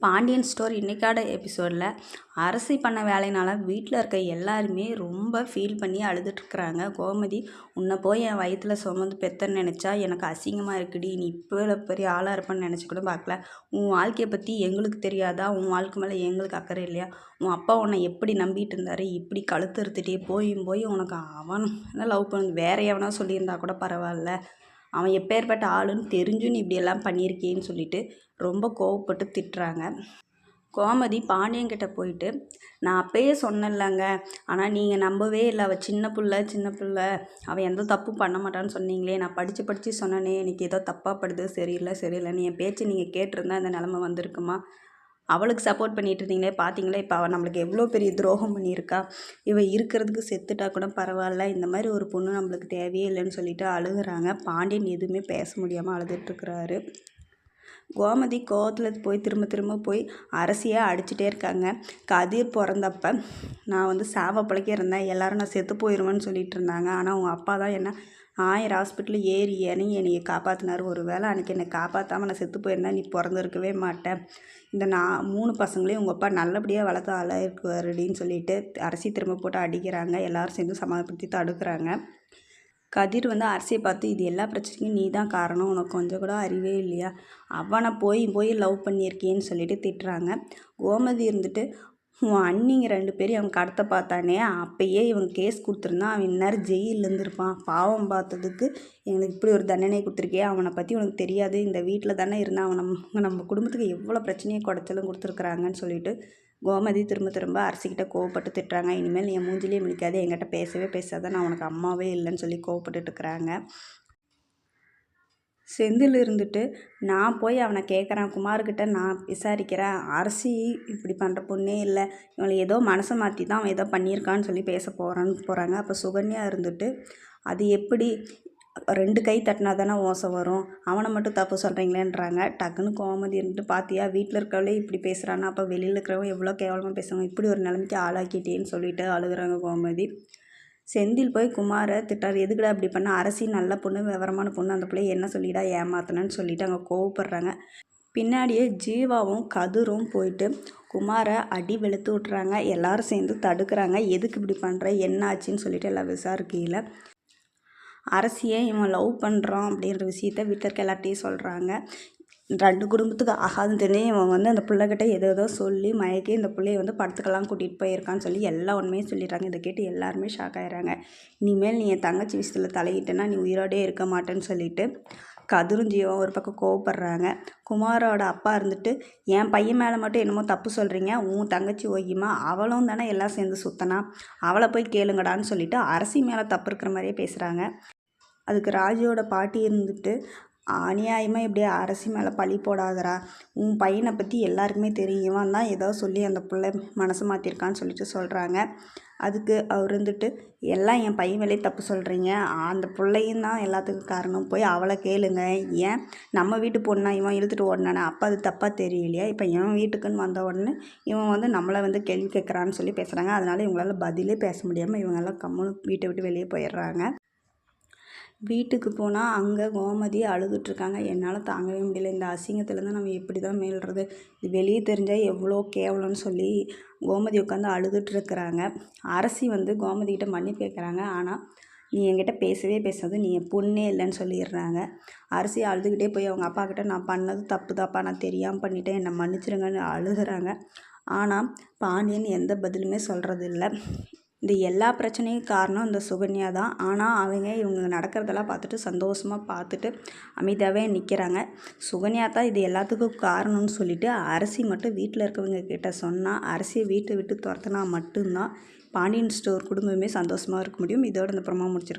Pandian store இன்றைக்கான எபிசோடில் அரசி பண்ண வேலையினால வீட்டில் இருக்க எல்லாருமே ரொம்ப ஃபீல் பண்ணி அழுதுட்டுருக்குறாங்க. கோமதி, உன்னை போய் என் வயிற்றில் சுமந்து பெத்தன்னு நினச்சா எனக்கு அசிங்கமாக இருக்குடி. நீ இப்போ பெரிய ஆளாக இருப்பேன்னு நினச்சி கூட பார்க்கல. உன் வாழ்க்கையை பற்றி எங்களுக்கு தெரியாதா? உன் வாழ்க்கை மேலே எங்களுக்கு அக்கறை இல்லையா? உன் அப்பா உன்னை எப்படி நம்பிட்டு இருந்தார்? இப்படி கழுத்து அறுத்துட்டே போய் உனக்கு அவன் லவ் பண்ணு வேற எவனா சொல்லியிருந்தா கூட பரவாயில்ல. அவன் எப்பேற்பட்ட ஆளுன்னு தெரிஞ்சும் நீ இப்படியெல்லாம் பண்ணியிருக்கேன்னு சொல்லிட்டு ரொம்ப கோவப்பட்டு திட்டுறாங்க. கோமதி பாண்டியன்கிட்ட போயிட்டு, நான் அப்பயே சொன்னேன்லங்க, ஆனால் நீங்கள் நம்பவே இல்லை. அவள் சின்ன பிள்ளை, அவள் எந்த தப்பும் பண்ண மாட்டான்னு சொன்னீங்களே. நான் படித்து சொன்னேனே, எனக்கு ஏதோ தப்பாக படுது, சரியில்லைன்னு என் பேச்சு நீங்கள் கேட்டிருந்தா இந்த நிலமை வந்திருக்குமா? அவளுக்கு சப்போர்ட் பண்ணிட்டு இருந்தீங்களே, பார்த்தீங்களா இப்போ அவள் நம்மளுக்கு எவ்வளோ பெரிய துரோகம் பண்ணியிருக்கா. இவள் இருக்கிறதுக்கு செத்துட்டா கூட பரவாயில்ல, இந்த மாதிரி ஒரு பொண்ணு நம்மளுக்கு தேவையே இல்லைன்னு சொல்லிட்டு அழுகுறாங்க. பாண்டியன் எதுவுமே பேச முடியாமல் அழுதுட்டுருக்குறாரு. கோமதி கோவத்தில் போய் திரும்ப போய் அரசியை அடிச்சுட்டே இருக்காங்க. கதிர் பிறந்தப்ப நான் சாவ பிழைக்க இருந்தேன், எல்லோரும் நான் செத்து போயிடுவேன்னு சொல்லிட்டு இருந்தாங்க. ஆனால் உங்கள் அப்பா தான் என்ன 1000 ஹாஸ்பிட்டலில் ஏறி என்னையை காப்பாற்றினார். ஒரு வேளை அன்றைக்கி என்னை காப்பாற்றாமல் நான் செத்து போயிருந்தேன், நீ பிறந்திருக்கவே மாட்டேன். இந்த 3 பசங்களையும் உங்கள் அப்பா நல்லபடியாக வளர்த்த ஆளாக இருக்குவாருடின்னு சொல்லிட்டு அரசி திரும்ப போட்டு அடிக்கிறாங்க. எல்லோரும் சேர்ந்து சமாளிப்படுத்தி தடுக்கிறாங்க. கதிர் அரசியை பார்த்து, இது எல்லா பிரச்சனைக்கும் நீ தான் காரணம், உனக்கு கொஞ்சம் கூட அறிவே இல்லையா? அவனை போய் லவ் பண்ணியிருக்கேன்னு சொல்லிட்டு திட்டுறாங்க. கோமதி உன் அண்ணிங்க 2 பேரும் அவன் கடத்த பார்த்தானே, அப்பயே இவன் கேஸ் கொடுத்துருந்தான், அவன் இந்நேரம் ஜெயிலில் இருந்திருப்பான். பாவம் பார்த்ததுக்கு எங்களுக்கு இப்படி ஒரு தண்டனை கொடுத்துருக்கே, அவனை பற்றி உனக்கு தெரியாது, இந்த வீட்டில் தானே இருந்தான், அவன் நம்ம குடும்பத்துக்கு எவ்வளோ பிரச்சனையை குடைச்சலும் கொடுத்துருக்குறாங்கன்னு சொல்லிட்டு கோமதி திரும்ப அரசிக்கிட்ட கோவப்பட்டு திட்டுறாங்க. இனிமேல் என் மூஞ்சிலே முழிக்காது, என்கிட்ட பேசவே பேசாத, நான் உனக்கு அம்மாவே இல்லைன்னு சொல்லி கோவப்பட்டுருக்குறாங்க. செந்தில் நான் போய் அவனை கேட்குறேன், குமார்கிட்ட நான் விசாரிக்கிறேன், அரசி இப்படி பண்ணுற பொண்ணே இல்லை, இவனை ஏதோ மனசை மாற்றி தான் அவன் ஏதோ பண்ணியிருக்கான்னு சொல்லி பேச போகிறாங்க. அப்போ சுகன்யா அது எப்படி 2 கை தட்டினா தானே ஓசை வரும், அவனை மட்டும் தப்பு சொல்கிறீங்களேன்றாங்க. டக்குன்னு கோமதி பார்த்தியா, வீட்டில் இருக்கவளே இப்படி பேசுகிறான்னா அப்போ வெளியில் இருக்கிறவங்க எவ்வளோ கேவலமாக பேசுவாங்க, இப்படி ஒரு நிலைமைக்கு ஆளாக்கிட்டேன்னு சொல்லிட்டு அழுகுறாங்க கோமதி. செந்தில் போய் குமாரை திட்டார், எதுக்குடா இப்படி பண்ண, அரசி நல்ல பொண்ணு, விவரமான பொண்ணு, அந்த பிள்ளைய என்ன சொல்லிடா ஏமாத்தினன்னு சொல்லிட்டு அங்கே கோவப்படுறாங்க. பின்னாடியே ஜீவாவும் கதிரும் போயிட்டு குமாரை அடி வெளுத்து விட்றாங்க. எல்லோரும் சேர்ந்து தடுக்கிறாங்க. எதுக்கு இப்படி பண்ணுற, என்ன ஆச்சுன்னு சொல்லிட்டு எல்லாம் விசாரிக்கையில் அரசியை இவன் லவ் பண்ணுறான் அப்படின்ற விஷயத்த வீட்டில் இருக்க எல்லார்ட்டையும் சொல்கிறாங்க. 2 குடும்பத்துக்கு ஆகாதுன்னு தெரிஞ்சு இவன் அந்த பிள்ளைகிட்ட ஏதோ சொல்லி மயக்கி இந்த பிள்ளைய படத்துக்கெல்லாம் கூட்டிகிட்டு போயிருக்கான்னு சொல்லி எல்லா உண்மையும் சொல்லிடுறாங்க. இதை கேட்டு எல்லாருமே ஷாக் ஆகிடுறாங்க. இனிமேல் நீ என் தங்கச்சி விஷயத்தில் தலையிட்டேன்னா நீ உயிரோடே இருக்க மாட்டேன்னு சொல்லிட்டு கதிரும் ஜீவம் ஒரு பக்கம் கோவப்படுறாங்க. குமாரோட அப்பா என் பையன் மேலே மட்டும் என்னமோ தப்பு சொல்கிறீங்க, உன் தங்கச்சி ஓகிமா அவளும் தானே எல்லாம் சேர்ந்து சுத்தனா, அவளை போய் கேளுங்கடான்னு சொல்லிட்டு அரசி மேலே தப்பு இருக்கிற மாதிரியே பேசுகிறாங்க. அதுக்கு ராஜியோட பாட்டி அநியாயமாக இப்படியே அரசி மேலே பழி போடாதரா, உன் பையனை பற்றி எல்லாருக்குமே தெரியும், இவன் தான் ஏதோ சொல்லி அந்த பிள்ளை மனசு மாற்றிருக்கான்னு சொல்லிட்டு சொல்கிறாங்க. அதுக்கு அவர் எல்லாம் என் பையன் மேலே தப்பு சொல்கிறீங்க, அந்த பிள்ளையும் தான் எல்லாத்துக்கும் காரணம், போய் அவளை கேளுங்க, ஏன் நம்ம வீட்டு பொண்ணா இவன் இழுத்துட்டு ஓடினானே, அப்போ அது தப்பாக தெரியலையா, இப்போ இவன் வீட்டுக்குன்னு வந்த உடனே இவன் நம்மளை கேள்வி கேட்குறான்னு சொல்லி பேசுகிறாங்க. அதனால் இவங்களால் பதிலே பேச முடியாமல் இவங்கெல்லாம் கம்முன்னு வீட்டை விட்டு வெளியே போயிடுறாங்க. வீட்டுக்கு போனால் அங்கே கோமதி அழுதுட்ருக்காங்க. என்னால் தாங்கவே முடியல, இந்த அசிங்கத்துலேருந்து நம்ம எப்படி தான் மீள்றது, இது வெளியே தெரிஞ்சால் எவ்வளோ கேவலம்னு சொல்லி கோமதி உட்காந்து அழுதுட்ருக்குறாங்க. அரசி கோமதிக்கிட்ட மன்னிப்பு கேட்குறாங்க. ஆனால் நீ என்கிட்ட பேசவே பேசாது, நீ என் பொண்ணே இல்லைன்னு சொல்லிடுறாங்க. அரசி அழுதுகிட்டே போய் அவங்க அப்பாக்கிட்ட, நான் பண்ணது தப்பு தாப்பா, நான் தெரியாமல் பண்ணிவிட்டேன், என்னை மன்னிச்சிருங்கன்னு அழுகுறாங்க. ஆனால் பாண்டியன் எந்த பதிலுமே சொல்கிறதில்ல. இந்த எல்லா பிரச்சனையும் காரணம் இந்த சுகன்யா தான். ஆனால் இவங்க நடக்கிறதெல்லாம் பார்த்துட்டு சந்தோஷமாக பார்த்துட்டு அமைதியாகவே நிற்கிறாங்க. சுகன்யா தான் இது எல்லாத்துக்கும் காரணம்னு சொல்லிட்டு அரசி மட்டும் வீட்டில் இருக்கவங்க கிட்ட சொன்னால், அரசியை வீட்டை விட்டு துரத்துனா மட்டும்தான் பாண்டியன் ஸ்டோர் குடும்பமே சந்தோஷமாக இருக்க முடியும். இதோட இந்த ப்ரோமோ முடிச்சிருக்கு.